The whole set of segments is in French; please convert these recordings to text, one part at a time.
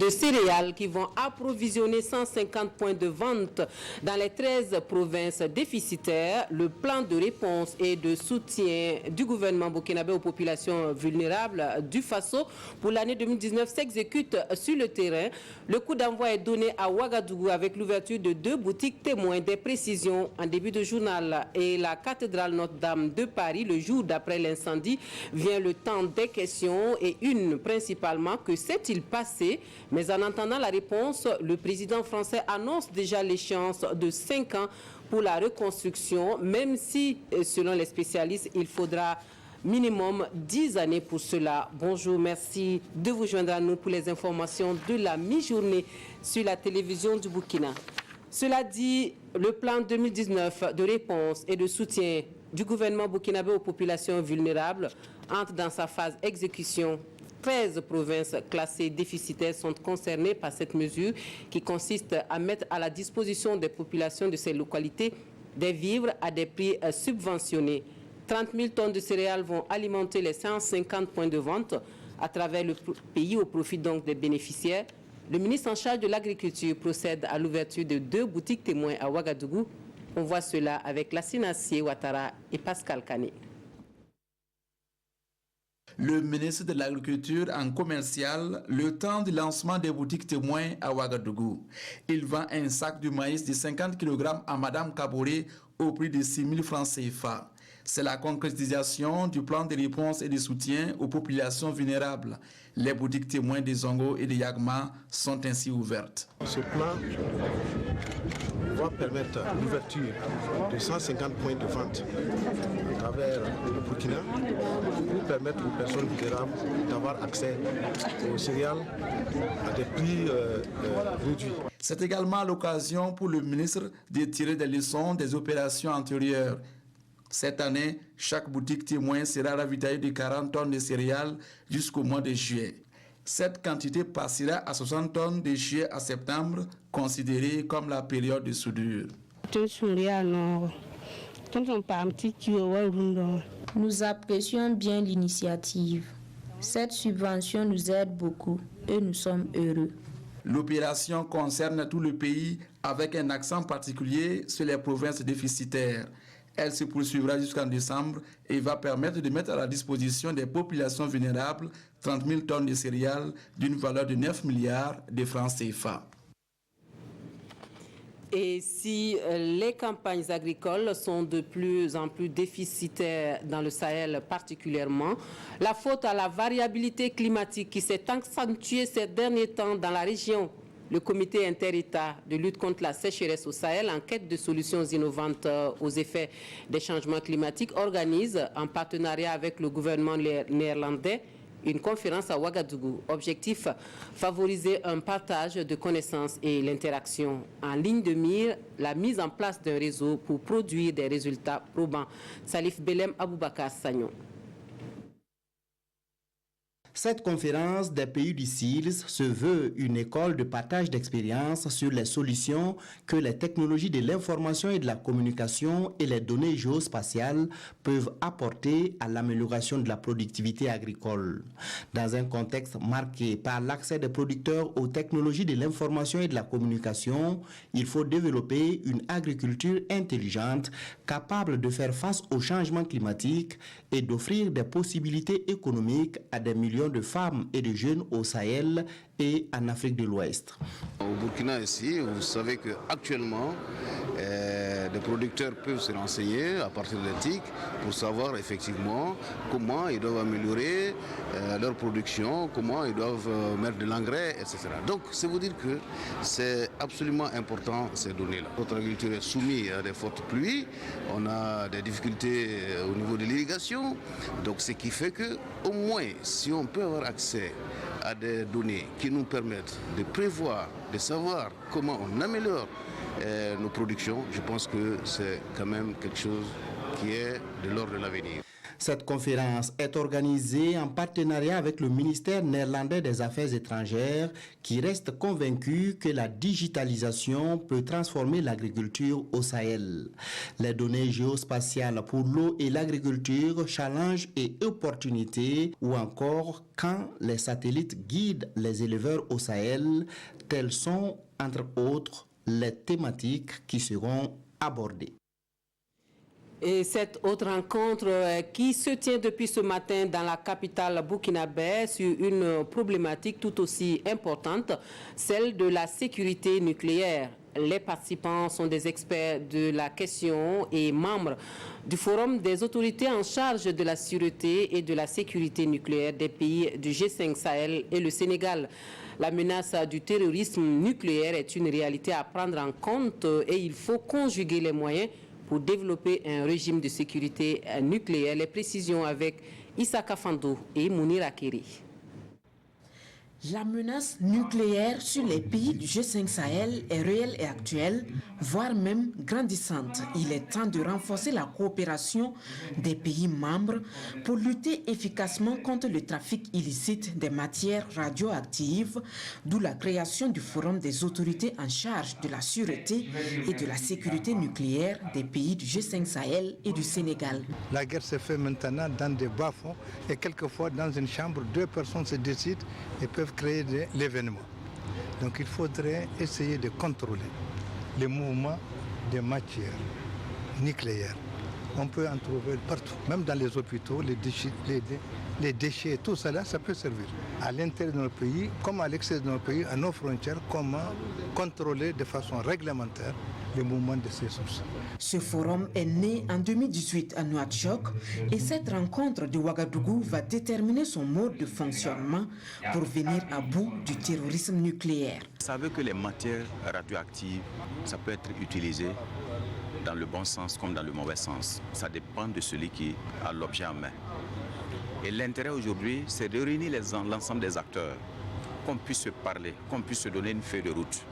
de céréales qui vont approvisionner 150 points de vente dans les 13 provinces déficitaires. Le plan de réponse et de soutien du gouvernement burkinabé aux populations vulnérables du Faso pour l'année 2019 s'exécute sur le terrain. Le coup d'envoi est donné à Ouagadougou avec l'ouverture de 2 boutiques témoins. Des précisions en début de journal. Et la cathédrale Notre-Dame de Paris, le jour d'après l'incendie, vient le temps des questions et une principalement: que s'est-il passé? Mais en attendant la réponse, le président français annonce déjà l'échéance de 5 ans pour la reconstruction, même si, selon les spécialistes, il faudra minimum 10 années pour cela. Bonjour, merci de vous joindre à nous pour les informations de la mi-journée sur la télévision du Burkina. Cela dit, le plan 2019 de réponse et de soutien du gouvernement burkinabé aux populations vulnérables entre dans sa phase exécution. 13 provinces classées déficitaires sont concernées par cette mesure qui consiste à mettre à la disposition des populations de ces localités des vivres à des prix subventionnés. 30 000 tonnes de céréales vont alimenter les 150 points de vente à travers le pays au profit donc des bénéficiaires. Le ministre en charge de l'agriculture procède à l'ouverture de 2 boutiques témoins à Ouagadougou. On voit cela avec Lassina Assié Ouattara et Pascal Kané. Le ministre de l'Agriculture en commercial, le temps du lancement des boutiques témoins à Ouagadougou. Il vend un sac de maïs de 50 kg à Madame Kaboré au prix de 6 000 francs CFA. C'est la concrétisation du plan de réponse et de soutien aux populations vulnérables. Les boutiques témoins de Zongo et de Yagma sont ainsi ouvertes. Ce plan va permettre l'ouverture de 150 points de vente à travers le Burkina pour permettre aux personnes vulnérables d'avoir accès aux céréales à des prix réduits. C'est également l'occasion pour le ministre de tirer des leçons des opérations antérieures. Cette année, chaque boutique témoin sera ravitaillée de 40 tonnes de céréales jusqu'au mois de juillet. Cette quantité passera à 60 tonnes de juillet à septembre, considérée comme la période de soudure. Nous apprécions bien l'initiative. Cette subvention nous aide beaucoup et nous sommes heureux. L'opération concerne tout le pays avec un accent particulier sur les provinces déficitaires. Elle se poursuivra jusqu'en décembre et va permettre de mettre à la disposition des populations vulnérables 30 000 tonnes de céréales d'une valeur de 9 milliards de francs CFA. Et si les campagnes agricoles sont de plus en plus déficitaires dans le Sahel particulièrement, la faute à la variabilité climatique qui s'est accentuée ces derniers temps dans la région. Le comité inter-État de lutte contre la sécheresse au Sahel, en quête de solutions innovantes aux effets des changements climatiques, organise, en partenariat avec le gouvernement néerlandais, une conférence à Ouagadougou. Objectif, favoriser un partage de connaissances et l'interaction. En ligne de mire, la mise en place d'un réseau pour produire des résultats probants. Salif Belem Aboubakar Sagnon. Cette conférence des pays du CILS se veut une école de partage d'expériences sur les solutions que les technologies de l'information et de la communication et les données géospatiales peuvent apporter à l'amélioration de la productivité agricole. Dans un contexte marqué par l'accès des producteurs aux technologies de l'information et de la communication, il faut développer une agriculture intelligente capable de faire face au changement climatique et d'offrir des possibilités économiques à des millions de femmes et de jeunes au Sahel et en Afrique de l'Ouest. Au Burkina ici, vous savez qu'actuellement, les producteurs peuvent se renseigner à partir de l'éthique pour savoir effectivement comment ils doivent améliorer leur production, comment ils doivent mettre de l'engrais, etc. Donc, c'est vous dire que c'est absolument important ces données-là. Notre agriculture est soumise à des fortes pluies, on a des difficultés au niveau de l'irrigation, donc ce qui fait que, au moins, si on peut avoir accès à des données qui nous permettent de prévoir, de savoir comment on améliore nos productions, je pense que c'est quand même quelque chose qui est de l'ordre de l'avenir. Cette conférence est organisée en partenariat avec le ministère néerlandais des Affaires étrangères qui reste convaincu que la digitalisation peut transformer l'agriculture au Sahel. Les données géospatiales pour l'eau et l'agriculture, challenges et opportunités, ou encore quand les satellites guident les éleveurs au Sahel, telles sont, entre autres, les thématiques qui seront abordées. Et cette autre rencontre qui se tient depuis ce matin dans la capitale burkinabé sur une problématique tout aussi importante, celle de la sécurité nucléaire. Les participants sont des experts de la question et membres du Forum des autorités en charge de la sûreté et de la sécurité nucléaire des pays du G5 Sahel et le Sénégal. La menace du terrorisme nucléaire est une réalité à prendre en compte et il faut conjuguer les moyens pour développer un régime de sécurité nucléaire. Les précisions avec Issa Kafando et Mounir Akeri. La menace nucléaire sur les pays du G5 Sahel est réelle et actuelle, voire même grandissante. Il est temps de renforcer la coopération des pays membres pour lutter efficacement contre le trafic illicite des matières radioactives, d'où la création du Forum des autorités en charge de la sûreté et de la sécurité nucléaire des pays du G5 Sahel et du Sénégal. La guerre se fait maintenant dans des bas-fonds et quelquefois dans une chambre, 2 personnes se décident et peuvent créer l'événement. Donc il faudrait essayer de contrôler les mouvements des matières nucléaires. On peut en trouver partout, même dans les hôpitaux, les déchets, tout cela, ça peut servir. À l'intérieur de nos pays, comme à l'extérieur de nos pays, à nos frontières, comment contrôler de façon réglementaire les mouvements de ces sources. Ce forum est né en 2018 à Nouakchott et cette rencontre de Ouagadougou va déterminer son mode de fonctionnement pour venir à bout du terrorisme nucléaire. Vous savez que les matières radioactives, ça peut être utilisé dans le bon sens comme dans le mauvais sens. Ça dépend de celui qui a l'objet en main. Et l'intérêt aujourd'hui, c'est de réunir l'ensemble des acteurs, qu'on puisse se parler, qu'on puisse se donner une feuille de route.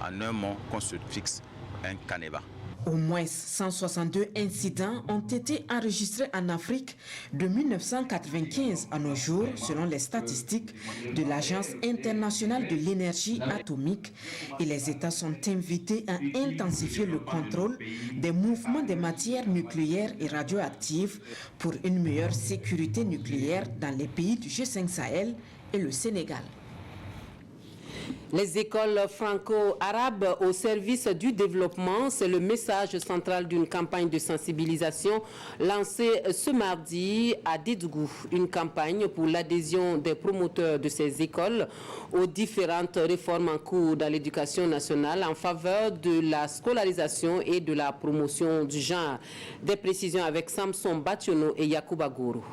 En un mot, qu'on se fixe un canevas. Au moins 162 incidents ont été enregistrés en Afrique de 1995 à nos jours, selon les statistiques de l'Agence internationale de l'énergie atomique. Et les États sont invités à intensifier le contrôle des mouvements des matières nucléaires et radioactives pour une meilleure sécurité nucléaire dans les pays du G5 Sahel et le Sénégal. Les écoles franco-arabes au service du développement, c'est le message central d'une campagne de sensibilisation lancée ce mardi à Dédougou. Une campagne pour l'adhésion des promoteurs de ces écoles aux différentes réformes en cours dans l'éducation nationale en faveur de la scolarisation et de la promotion du genre. Des précisions avec Samson Bationo et Yacouba Gourou.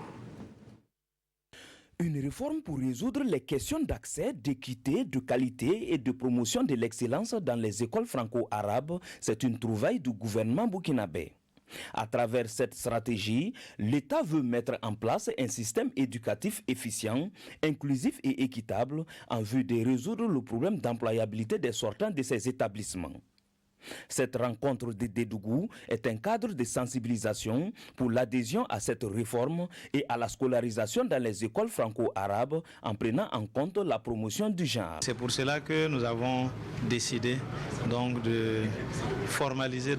Une réforme pour résoudre les questions d'accès, d'équité, de qualité et de promotion de l'excellence dans les écoles franco-arabes, c'est une trouvaille du gouvernement burkinabé. À travers cette stratégie, l'État veut mettre en place un système éducatif efficient, inclusif et équitable en vue de résoudre le problème d'employabilité des sortants de ces établissements. Cette rencontre de Dédougou est un cadre de sensibilisation pour l'adhésion à cette réforme et à la scolarisation dans les écoles franco-arabes en prenant en compte la promotion du genre. C'est pour cela que nous avons décidé donc de formaliser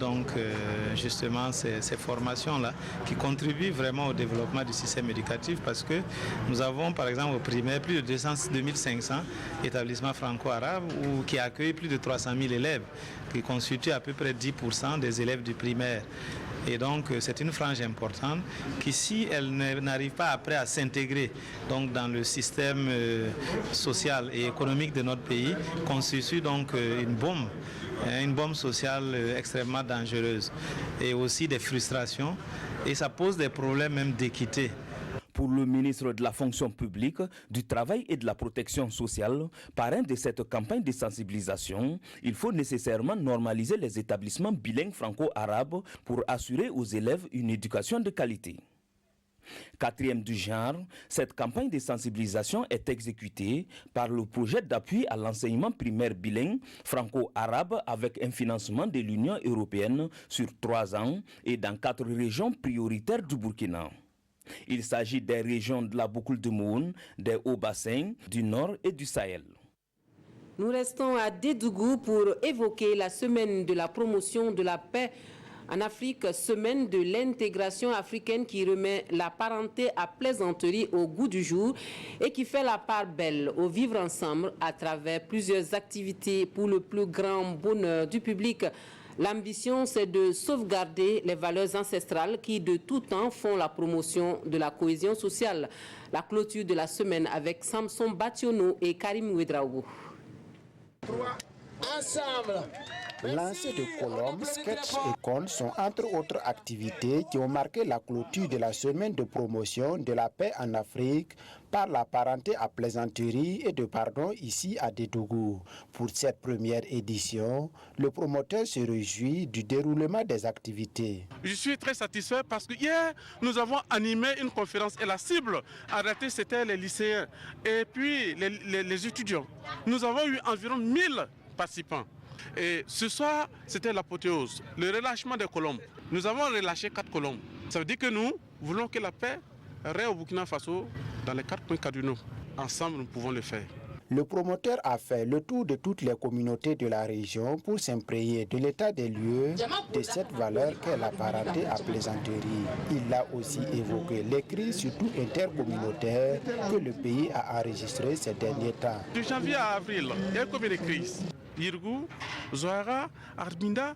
justement ces formations-là qui contribuent vraiment au développement du système éducatif parce que nous avons par exemple au primaire plus de 2500 établissements franco-arabes qui accueillent plus de 300 000 élèves, qui constitue à peu près 10% des élèves du primaire. Et donc c'est une frange importante qui, si elle n'arrive pas après à s'intégrer dans le système social et économique de notre pays, constitue donc une bombe sociale extrêmement dangereuse et aussi des frustrations et ça pose des problèmes même d'équité. Pour le ministre de la Fonction publique, du Travail et de la Protection sociale, parrain de cette campagne de sensibilisation, il faut nécessairement normaliser les établissements bilingues franco-arabes pour assurer aux élèves une éducation de qualité. Quatrième du genre, cette campagne de sensibilisation est exécutée par le projet d'appui à l'enseignement primaire bilingue franco-arabe avec un financement de l'Union européenne sur 3 ans et dans 4 régions prioritaires du Burkina. Il s'agit des régions de la boucle de Moun, des hauts-bassins, du Nord et du Sahel. Nous restons à Dédougou pour évoquer la semaine de la promotion de la paix en Afrique, semaine de l'intégration africaine qui remet la parenté à plaisanterie au goût du jour et qui fait la part belle au vivre ensemble à travers plusieurs activités pour le plus grand bonheur du public. L'ambition, c'est de sauvegarder les valeurs ancestrales qui, de tout temps, font la promotion de la cohésion sociale. La clôture de la semaine avec Samson Bationo et Karim Ouedraogo. Ensemble. Lancer de colombes, sketch et contes sont entre autres activités qui ont marqué la clôture de la semaine de promotion de la paix en Afrique par la parenté à plaisanterie et de pardon ici à Dédougou. Pour cette première édition, le promoteur se réjouit du déroulement des activités. Je suis très satisfait parce que hier, nous avons animé une conférence et la cible arrêtée, c'était les lycéens et puis les étudiants. Nous avons eu environ 1000 participants. Et ce soir, c'était l'apothéose, le relâchement des colombes. Nous avons relâché 4 colombes. Ça veut dire que nous voulons que la paix règne au Burkina Faso dans les 4 points cardinaux. Ensemble, nous pouvons le faire. Le promoteur a fait le tour de toutes les communautés de la région pour s'imprégner de l'état des lieux de cette valeur qu'est la parenté à plaisanterie. Il a aussi évoqué les crises, surtout intercommunautaires, que le pays a enregistrées ces derniers temps. De janvier à avril, il y a eu combien de crises? Yirgou, Zohara, Arbinda,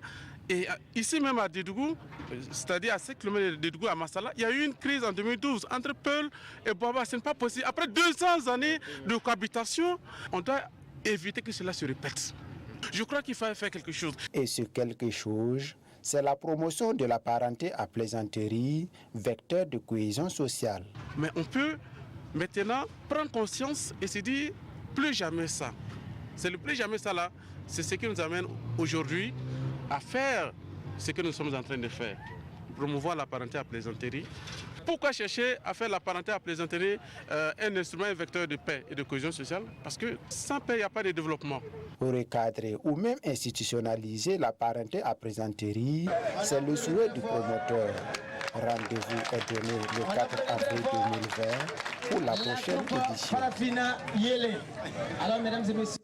et ici même à Dédougou, c'est-à-dire à 7 km de Dédougou à Massala, il y a eu une crise en 2012 entre Peul et Boaba. Ce n'est pas possible. Après 200 années de cohabitation, on doit éviter que cela se répète. Je crois qu'il faut faire quelque chose. Et ce quelque chose, c'est la promotion de la parenté à plaisanterie, vecteur de cohésion sociale. Mais on peut maintenant prendre conscience et se dire plus jamais ça. C'est le plus jamais ça là, c'est ce qui nous amène aujourd'hui à faire ce que nous sommes en train de faire. Promouvoir la parenté à plaisanterie. Pourquoi chercher à faire la parenté à plaisanterie un instrument, un vecteur de paix et de cohésion sociale? Parce que sans paix, il n'y a pas de développement. Pour recadrer ou même institutionnaliser la parenté à plaisanterie, c'est le souhait du promoteur. Rendez-vous est donné le 4 avril 2020 pour la prochaine édition. Alors, mesdames et messieurs.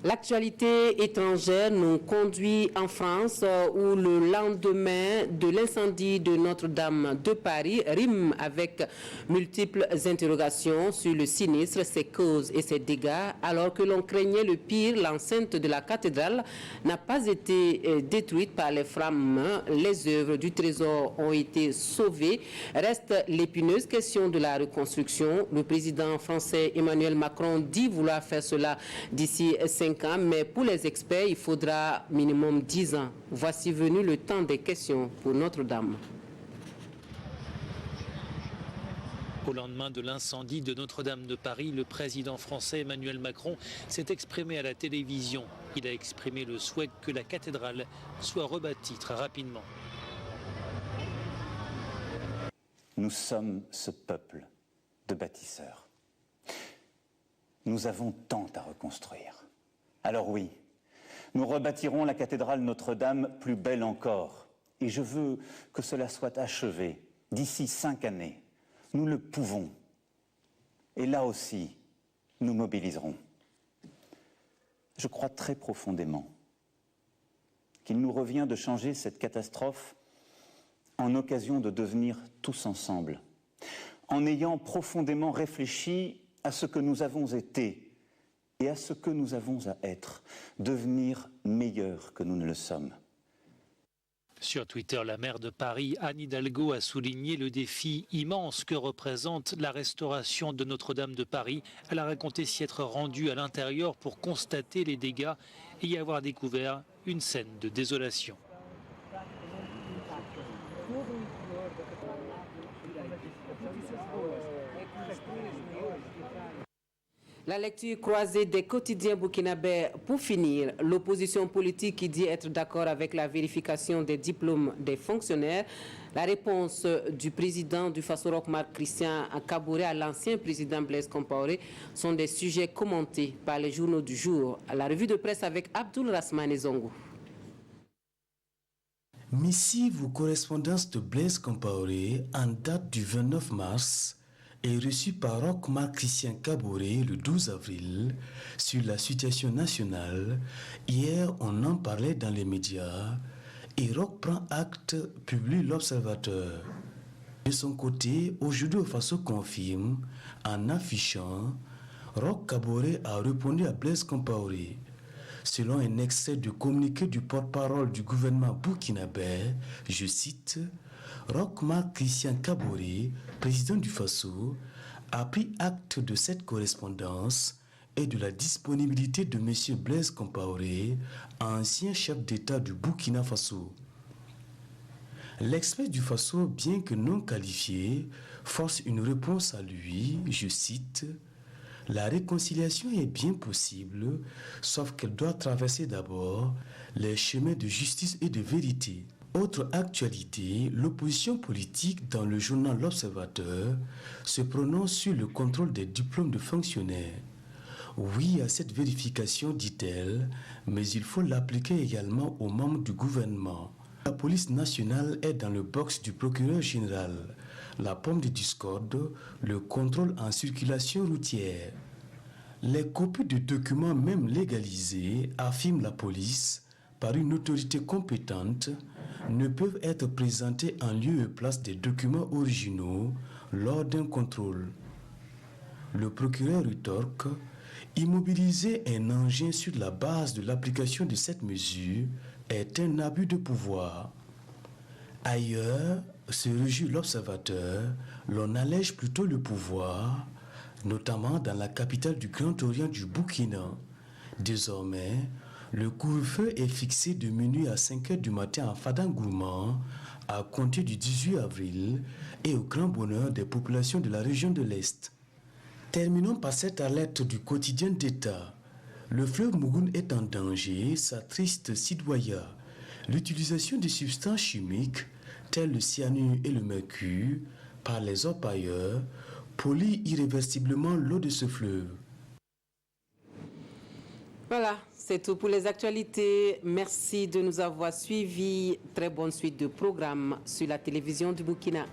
L'actualité étrangère nous conduit en France où le lendemain de l'incendie de Notre-Dame de Paris rime avec multiples interrogations sur le sinistre, ses causes et ses dégâts. Alors que l'on craignait le pire, l'enceinte de la cathédrale n'a pas été détruite par les flammes. Les œuvres du trésor ont été sauvées. Reste l'épineuse question de la reconstruction. Le président français Emmanuel Macron dit vouloir faire cela d'ici 5 ans, mais pour les experts, il faudra minimum 10 ans. Voici venu le temps des questions pour Notre-Dame. Au lendemain de l'incendie de Notre-Dame de Paris, le président français Emmanuel Macron s'est exprimé à la télévision. Il a exprimé le souhait que la cathédrale soit rebâtie très rapidement. Nous sommes ce peuple de bâtisseurs. Nous avons tant à reconstruire. Alors oui, nous rebâtirons la cathédrale Notre-Dame plus belle encore. Et je veux que cela soit achevé d'ici 5 années. Nous le pouvons. Et là aussi, nous mobiliserons. Je crois très profondément qu'il nous revient de changer cette catastrophe en occasion de devenir tous ensemble, en ayant profondément réfléchi à ce que nous avons été et à ce que nous avons à être, devenir meilleurs que nous ne le sommes. Sur Twitter, la maire de Paris, Anne Hidalgo, a souligné le défi immense que représente la restauration de Notre-Dame de Paris. Elle a raconté s'y être rendue à l'intérieur pour constater les dégâts et y avoir découvert une scène de désolation. La lecture croisée des quotidiens burkinabés pour finir. L'opposition politique qui dit être d'accord avec la vérification des diplômes des fonctionnaires. La réponse du président du Fasorok, Marc Christian Kaboré, à l'ancien président Blaise Compaoré sont des sujets commentés par les journaux du jour. La revue de presse avec Abdoul Rasman et Zongo. Missive ou correspondance de Blaise Compaoré en date du 29 mars est reçue par Roch Marc Christian Kaboré le 12 avril sur la situation nationale. Hier, on en parlait dans les médias et Roch prend acte, publie l'Observateur. De son côté, aujourd'hui, Faso confirme en affichant Roch Kaboré a répondu à Blaise Compaoré. Selon un extrait de communiqué du porte-parole du gouvernement burkinabé, je cite, Roch Marc Christian Kaboré, président du Faso, a pris acte de cette correspondance et de la disponibilité de M. Blaise Compaoré, ancien chef d'État du Burkina Faso. L'expert du Faso, bien que non qualifié, force une réponse à lui, je cite, la réconciliation est bien possible, sauf qu'elle doit traverser d'abord les chemins de justice et de vérité. Autre actualité, l'opposition politique dans le journal L'Observateur se prononce sur le contrôle des diplômes de fonctionnaires. Oui à cette vérification, dit-elle, mais il faut l'appliquer également aux membres du gouvernement. La police nationale est dans le box du procureur général. La pomme de discorde, le contrôle en circulation routière. Les copies de documents même légalisés, affirme la police, par une autorité compétente, ne peuvent être présentés en lieu et place des documents originaux lors d'un contrôle. Le procureur rétorque, immobiliser un engin sur la base de l'application de cette mesure est un abus de pouvoir. Ailleurs, se réjouit l'Observateur, l'on allège plutôt le pouvoir, notamment dans la capitale du Grand Orient du Burkina. Désormais, le couvre-feu est fixé de minuit à 5 h du matin à Fadangourma, à compter du 18 avril, et au grand bonheur des populations de la région de l'Est. Terminons par cette alerte du quotidien d'État. Le fleuve Mougoun est en danger, sa triste citoyen. L'utilisation de substances chimiques tels le cyanure et le mercure, par les orpailleurs, pollue irréversiblement l'eau de ce fleuve. Voilà, c'est tout pour les actualités. Merci de nous avoir suivis. Très bonne suite de programmes sur la télévision du Burkina.